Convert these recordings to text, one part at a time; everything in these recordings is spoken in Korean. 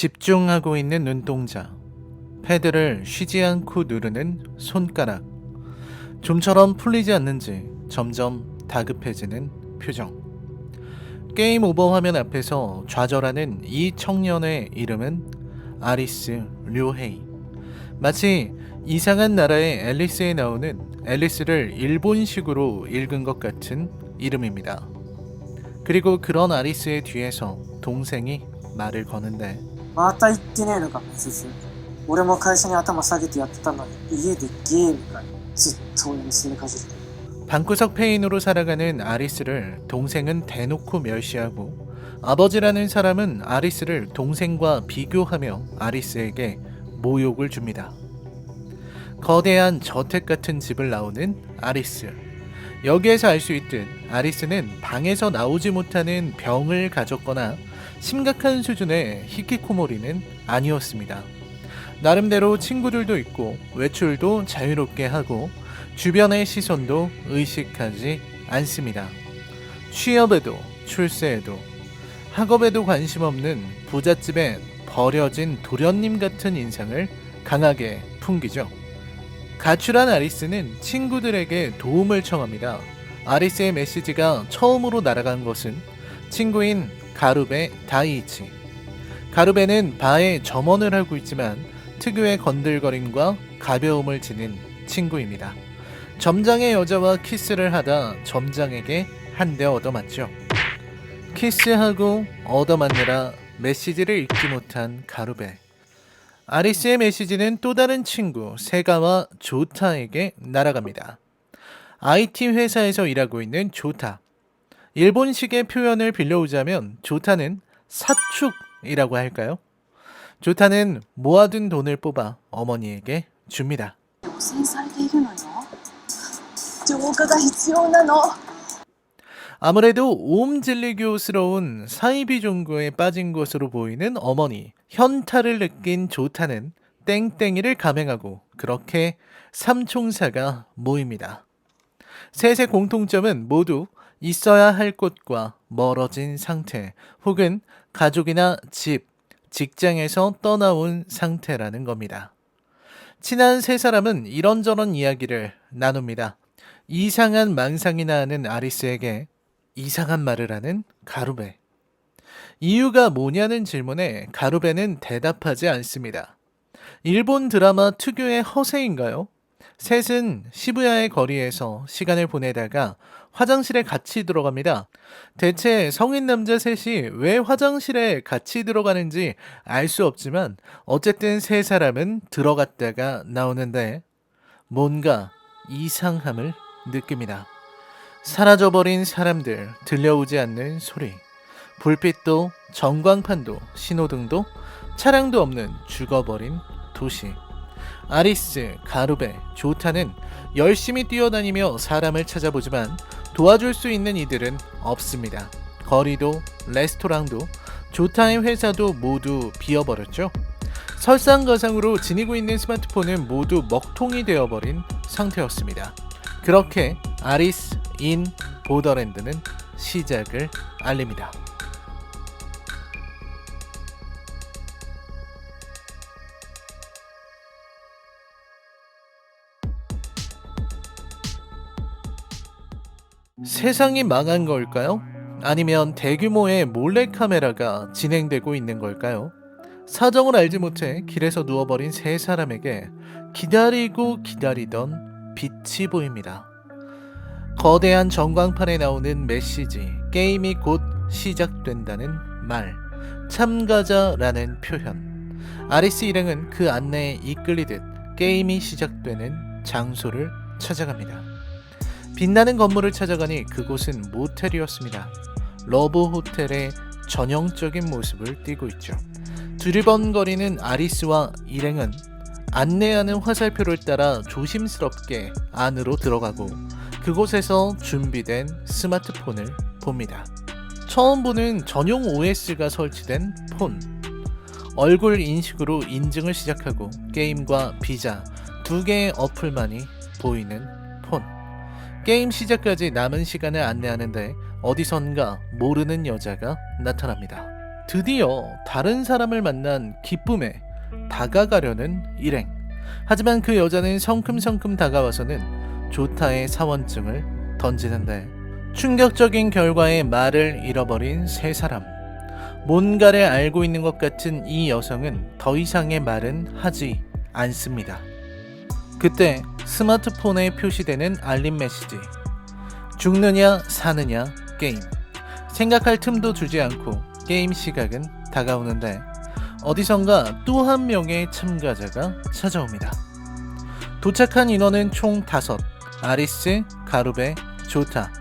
집중하고 있는 눈동자, 패드를 쉬지 않고 누르는 손가락, 좀처럼 풀리지 않는지 점점 다급해지는 표정. 게임 오버 화면 앞에서 좌절하는 이 청년의 이름은 아리스 료헤이. 마치 이상한 나라의 앨리스에 나오는 앨리스를 일본식으로 읽은 것 같은 이름입니다. 그리고 그런 아리스의 뒤에서 동생이 말을 거는데, また言ってねえのか面接。俺も会社に頭下げてやってたのに家でゲームかよ。ずっと俺のせいかじり。 방구석 페인으로 살아가는 아리스를 동생은 대놓고 멸시하고, 아버지라는 사람은 아리스를 동생과 비교하며 아리스에게 모욕을 줍니다. 거대한 저택 같은 집을 나오는 아리스. 여기에서 알 수 있듯 아리스는 방에서 나오지 못하는 병을 가졌거나 심각한 수준의 히키코모리는 아니었습니다. 나름대로 친구들도 있고 외출도 자유롭게 하고 주변의 시선도 의식하지 않습니다. 취업에도 출세에도 학업에도 관심 없는 부잣집의 버려진 도련님 같은 인상을 강하게 풍기죠. 가출한 아리스는 친구들에게 도움을 청합니다. 아리스의 메시지가 처음으로 날아간 것은 친구인 가루베 다이이치. 가루베는 바에 점원을 하고 있지만 특유의 건들거림과 가벼움을 지닌 친구입니다. 점장의 여자와 키스를 하다 점장에게 한 대 얻어맞죠. 키스하고 얻어맞느라 메시지를 읽지 못한 가루베. 아리스의 메시지는 또 다른 친구 세가와 조타에게 날아갑니다. IT 회사에서 일하고 있는 조타. 일본식의 표현을 빌려오자면 조타는 사축이라고 할까요? 조타는 모아둔 돈을 뽑아 어머니에게 줍니다. 汚染されているのよ。浄化が必要なの。 아무래도 오음진리교스러운 사이비 종교에 빠진 것으로 보이는 어머니. 현타를 느낀 조타는 땡땡이를 감행하고 그렇게 삼총사가 모입니다. 셋의 공통점은 모두 있어야 할 곳과 멀어진 상태 혹은 가족이나 집, 직장에서 떠나온 상태라는 겁니다. 친한 세 사람은 이런저런 이야기를 나눕니다. 이상한 망상이나 하는 아리스에게 이상한 말을 하는 가루베. 이유가 뭐냐는 질문에 가루베는 대답하지 않습니다. 일본 드라마 특유의 허세인가요? 셋은 시부야의 거리에서 시간을 보내다가 화장실에 같이 들어갑니다. 대체 성인 남자 셋이 왜 화장실에 같이 들어가는지 알 수 없지만 어쨌든 세 사람은 들어갔다가 나오는데 뭔가 이상함을 느낍니다. 사라져버린 사람들, 들려오지 않는 소리, 불빛도 전광판도 신호등도 차량도 없는 죽어버린 도시. 아리스, 가루베, 조타는 열심히 뛰어다니며 사람을 찾아보지만 도와줄 수 있는 이들은 없습니다. 거리도 레스토랑도 조타의 회사도 모두 비어버렸죠. 설상가상으로 지니고 있는 스마트폰은 모두 먹통이 되어버린 상태였습니다. 그렇게 아리스 인 보더랜드는 시작을 알립니다. 세상이 망한 걸까요? 아니면 대규모의 몰래카메라가 진행되고 있는 걸까요? 사정을 알지 못해 길에서 누워버린 세 사람에게 기다리고 기다리던 빛이 보입니다. 거대한 전광판에 나오는 메시지, 게임이 곧 시작된다는 말, 참가자라는 표현. 아리스 일행은 그 안내에 이끌리듯 게임이 시작되는 장소를 찾아갑니다. 빛나는 건물을 찾아가니 그곳은 모텔이었습니다. 러브 호텔의 전형적인 모습을 띠고 있죠. 두리번거리는 아리스와 일행은 안내하는 화살표를 따라 조심스럽게 안으로 들어가고 그곳에서 준비된 스마트폰을 봅니다. 처음 보는 전용 OS가 설치된 폰. 얼굴 인식으로 인증을 시작하고 게임과 비자 두 개의 어플만이 보이는 폰. 게임 시작까지 남은 시간을 안내하는데 어디선가 모르는 여자가 나타납니다. 드디어 다른 사람을 만난 기쁨에 다가가려는 일행. 하지만 그 여자는 성큼성큼 다가와서는 조타의 사원증을 던지는데 충격적인 결과에 말을 잃어버린 세 사람. 뭔가를 알고 있는 것 같은 이 여성은 더 이상의 말은 하지 않습니다. 그때 스마트폰에 표시되는 알림 메시지. 죽느냐 사느냐 게임. 생각할 틈도 주지 않고 게임 시각은 다가오는데 어디선가 또 한 명의 참가자가 찾아옵니다. 도착한 인원은 총 5. 아리스, 가루베, 조타,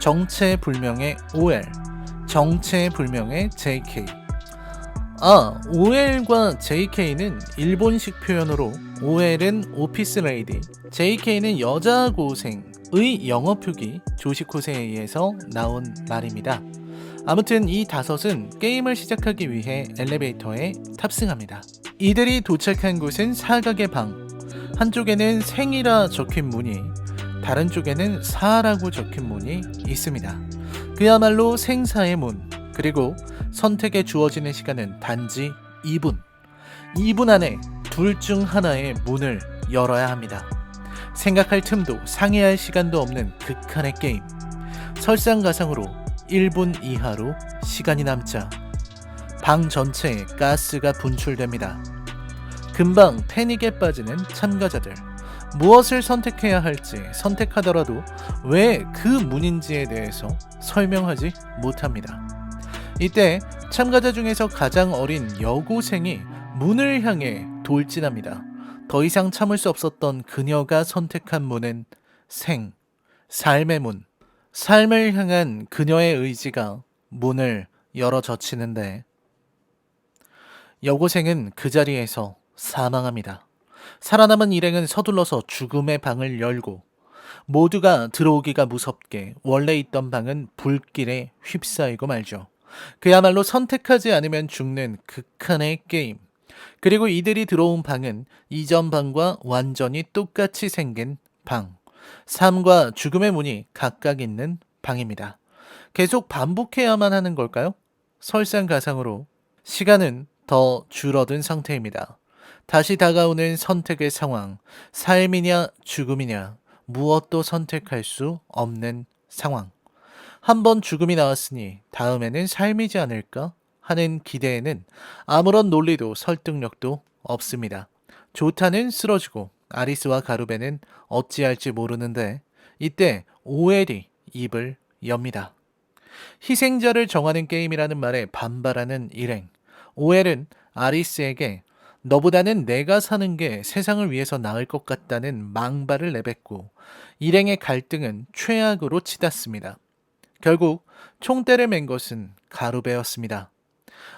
정체불명의 OL, 정체불명의 JK. OL과 JK는 일본식 표현으로 OL은 오피스 레이디, JK는 여자 고생의 영어 표기 조시코세에 의해서 나온 말입니다. 아무튼 이 5은 게임을 시작하기 위해 엘리베이터에 탑승합니다. 이들이 도착한 곳은 사각의 방. 한쪽에는 생이라 적힌 문이, 다른 쪽에는 사라고 적힌 문이 있습니다. 그야말로 생사의 문. 그리고 선택에 주어지는 시간은 단지 2분. 2분 안에 둘 중 하나의 문을 열어야 합니다. 생각할 틈도 상의할 시간도 없는 극한의 게임. 설상가상으로 1분 이하로 시간이 남자 방 전체에 가스가 분출됩니다. 금방 패닉에 빠지는 참가자들. 무엇을 선택해야 할지 선택하더라도 왜 그 문인지에 대해서 설명하지 못합니다. 이때 참가자 중에서 가장 어린 여고생이 문을 향해 돌진합니다. 더 이상 참을 수 없었던 그녀가 선택한 문은 삶의 문. 삶을 향한 그녀의 의지가 문을 열어 젖히는데 여고생은 그 자리에서 사망합니다. 살아남은 일행은 서둘러서 죽음의 방을 열고 모두가 들어오기가 무섭게 원래 있던 방은 불길에 휩싸이고 말죠. 그야말로 선택하지 않으면 죽는 극한의 게임. 그리고 이들이 들어온 방은 이전 방과 완전히 똑같이 생긴 방. 삶과 죽음의 문이 각각 있는 방입니다. 계속 반복해야만 하는 걸까요? 설상가상으로 시간은 더 줄어든 상태입니다. 다시 다가오는 선택의 상황, 삶이냐 죽음이냐, 무엇도 선택할 수 없는 상황. 한번 죽음이 나왔으니 다음에는 삶이지 않을까 하는 기대에는 아무런 논리도 설득력도 없습니다. 조타는 쓰러지고 아리스와 가루베는 어찌할지 모르는데 이때 OL이 입을 엽니다. 희생자를 정하는 게임이라는 말에 반발하는 일행. OL은 아리스에게 너보다는 내가 사는 게 세상을 위해서 나을 것 같다는 망발을 내뱉고 일행의 갈등은 최악으로 치닫습니다. 결국 총대를 맨 것은 가루베였습니다.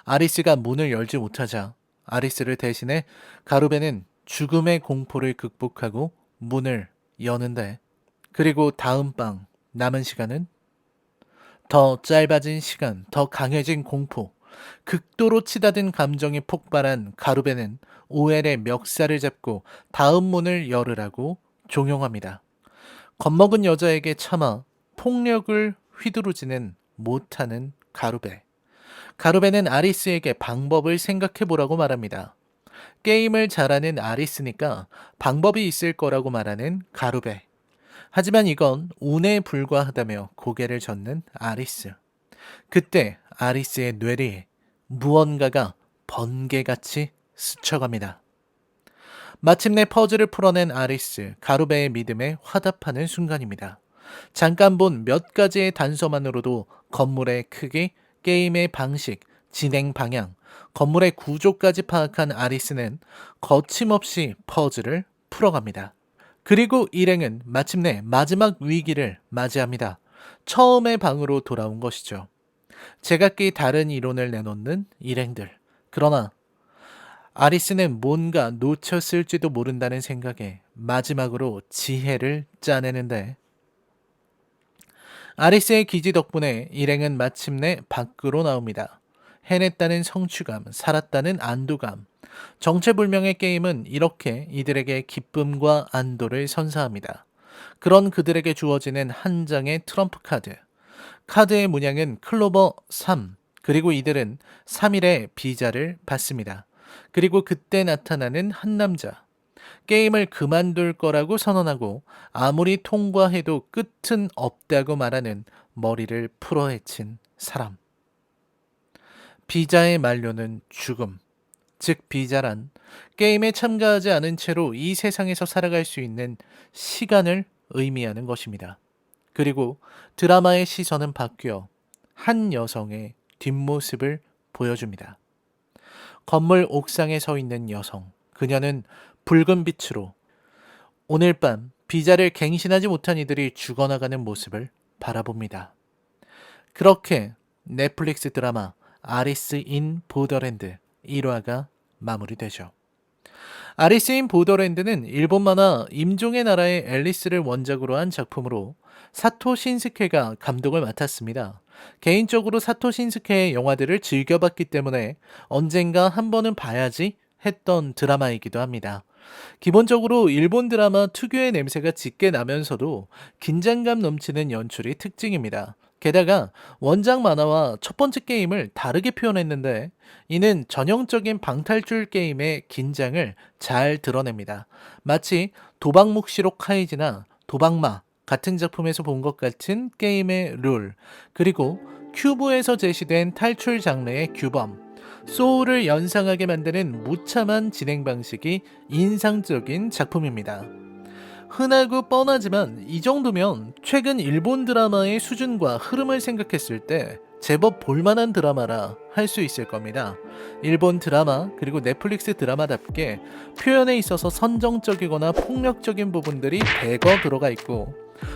아리스가 문을 열지 못하자 아리스를 대신해 가루베는 죽음의 공포를 극복하고 문을 여는데 그리고 다음 방 남은 시간은 더 짧아진 시간, 더 강해진 공포, 극도로 치닫은 감정이 폭발한 가루베는 OL의 멱살을 잡고 다음 문을 열으라고 종용합니다. 겁먹은 여자에게 차마 폭력을 휘두르지는 못하는 가루베. 가루베는 아리스에게 방법을 생각해보라고 말합니다. 게임을 잘하는 아리스니까 방법이 있을 거라고 말하는 가루베. 하지만 이건 운에 불과하다며 고개를 젓는 아리스. 그때 아리스의 뇌리에 무언가가 번개같이 스쳐갑니다. 마침내 퍼즐을 풀어낸 아리스, 가루베의 믿음에 화답하는 순간입니다. 잠깐 본 몇 가지의 단서만으로도 건물의 크기, 게임의 방식, 진행 방향, 건물의 구조까지 파악한 아리스는 거침없이 퍼즐을 풀어갑니다. 그리고 일행은 마침내 마지막 위기를 맞이합니다. 처음의 방으로 돌아온 것이죠. 제각기 다른 이론을 내놓는 일행들. 그러나 아리스는 뭔가 놓쳤을지도 모른다는 생각에 마지막으로 지혜를 짜내는데 아리스의 기지 덕분에 일행은 마침내 밖으로 나옵니다. 해냈다는 성취감, 살았다는 안도감. 정체불명의 게임은 이렇게 이들에게 기쁨과 안도를 선사합니다. 그런 그들에게 주어지는 한 장의 트럼프 카드. 카드의 문양은 클로버 3, 그리고 이들은 3일의 비자를 받습니다. 그리고 그때 나타나는 한 남자. 게임을 그만둘 거라고 선언하고 아무리 통과해도 끝은 없다고 말하는 머리를 풀어헤친 사람. 비자의 만료는 죽음. 즉 비자란 게임에 참가하지 않은 채로 이 세상에서 살아갈 수 있는 시간을 의미하는 것입니다. 그리고 드라마의 시선은 바뀌어 한 여성의 뒷모습을 보여줍니다. 건물 옥상에 서 있는 여성. 그녀는 붉은 빛으로 오늘 밤 비자를 갱신하지 못한 이들이 죽어나가는 모습을 바라봅니다. 그렇게 넷플릭스 드라마 아리스 인 보더랜드 1화가 마무리되죠. 아리스 인 보더랜드는 일본 만화 임종의 나라의 앨리스를 원작으로 한 작품으로 사토 신스케가 감독을 맡았습니다. 개인적으로 사토 신스케의 영화들을 즐겨봤기 때문에 언젠가 한 번은 봐야지 했던 드라마이기도 합니다. 기본적으로 일본 드라마 특유의 냄새가 짙게 나면서도 긴장감 넘치는 연출이 특징입니다. 게다가 원작 만화와 첫 번째 게임을 다르게 표현했는데 이는 전형적인 방탈출 게임의 긴장을 잘 드러냅니다. 마치 도박묵시록 카이지나 도박마 같은 작품에서 본 것 같은 게임의 룰, 그리고 큐브에서 제시된 탈출 장르의 규범, 소울을 연상하게 만드는 무참한 진행 방식이 인상적인 작품입니다. 흔하고 뻔하지만 이 정도면 최근 일본 드라마의 수준과 흐름을 생각했을 때 제법 볼만한 드라마라 할 수 있을 겁니다. 일본 드라마 그리고 넷플릭스 드라마답게 표현에 있어서 선정적이거나 폭력적인 부분들이 대거 들어가 있고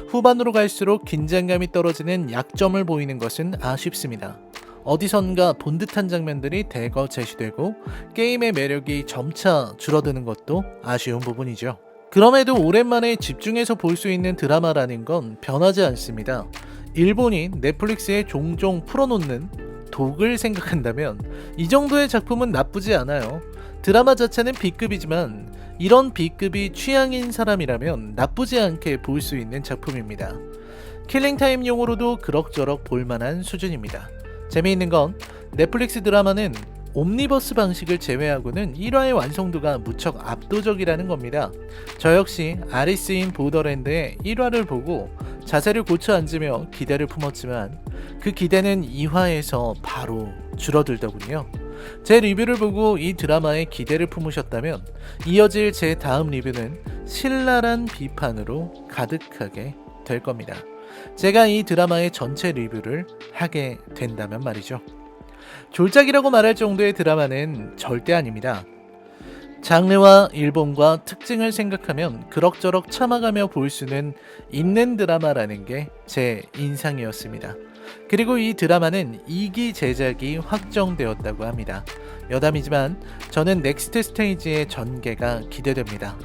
후반으로 갈수록 긴장감이 떨어지는 약점을 보이는 것은 아쉽습니다. 어디선가 본 듯한 장면들이 대거 제시되고 게임의 매력이 점차 줄어드는 것도 아쉬운 부분이죠. 그럼에도 오랜만에 집중해서 볼 수 있는 드라마라는 건 변하지 않습니다. 일본이 넷플릭스에 종종 풀어놓는 독을 생각한다면 이 정도의 작품은 나쁘지 않아요. 드라마 자체는 B급이지만 이런 B급이 취향인 사람이라면 나쁘지 않게 볼 수 있는 작품입니다. 킬링타임용으로도 그럭저럭 볼만한 수준입니다. 재미있는 건 넷플릭스 드라마는 옴니버스 방식을 제외하고는 1화의 완성도가 무척 압도적이라는 겁니다. 저 역시 아리스 인 보더랜드의 1화를 보고 자세를 고쳐 앉으며 기대를 품었지만 그 기대는 2화에서 바로 줄어들더군요. 제 리뷰를 보고 이 드라마에 기대를 품으셨다면 이어질 제 다음 리뷰는 신랄한 비판으로 가득하게 될 겁니다. 제가 이 드라마의 전체 리뷰를 하게 된다면 말이죠. 졸작이라고 말할 정도의 드라마는 절대 아닙니다. 장르와 일본과 특징을 생각하면 그럭저럭 참아가며 볼 수는 있는 드라마라는 게 제 인상이었습니다. 그리고 이 드라마는 2기 제작이 확정되었다고 합니다. 여담이지만 저는 넥스트 스테이지의 전개가 기대됩니다.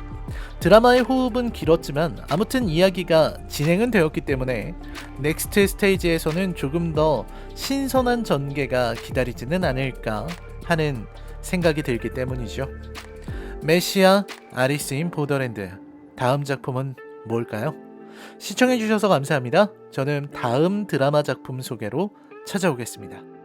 드라마의 호흡은 길었지만 아무튼 이야기가 진행은 되었기 때문에 넥스트 스테이지에서는 조금 더 신선한 전개가 기다리지는 않을까 하는 생각이 들기 때문이죠. 메시아 아리스 인 보더랜드 다음 작품은 뭘까요? 시청해주셔서 감사합니다. 저는 다음 드라마 작품 소개로 찾아오겠습니다.